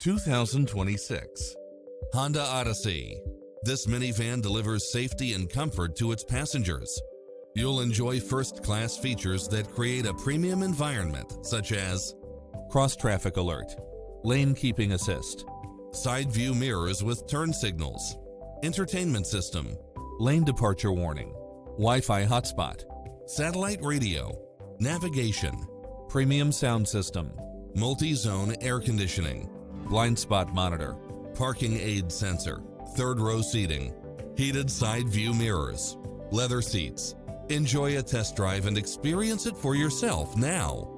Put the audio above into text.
2026 Honda Odyssey. This minivan delivers safety and comfort to its passengers. You'll enjoy first-class features that create a premium environment, such as cross-traffic alert, lane keeping assist, side view mirrors with turn signals, entertainment system, lane departure warning, Wi-Fi hotspot, satellite radio, navigation, premium sound system, multi-zone air conditioning, blind spot monitor, parking aid sensor, third row seating, heated side view mirrors, leather seats. Enjoy a test drive and experience it for yourself now.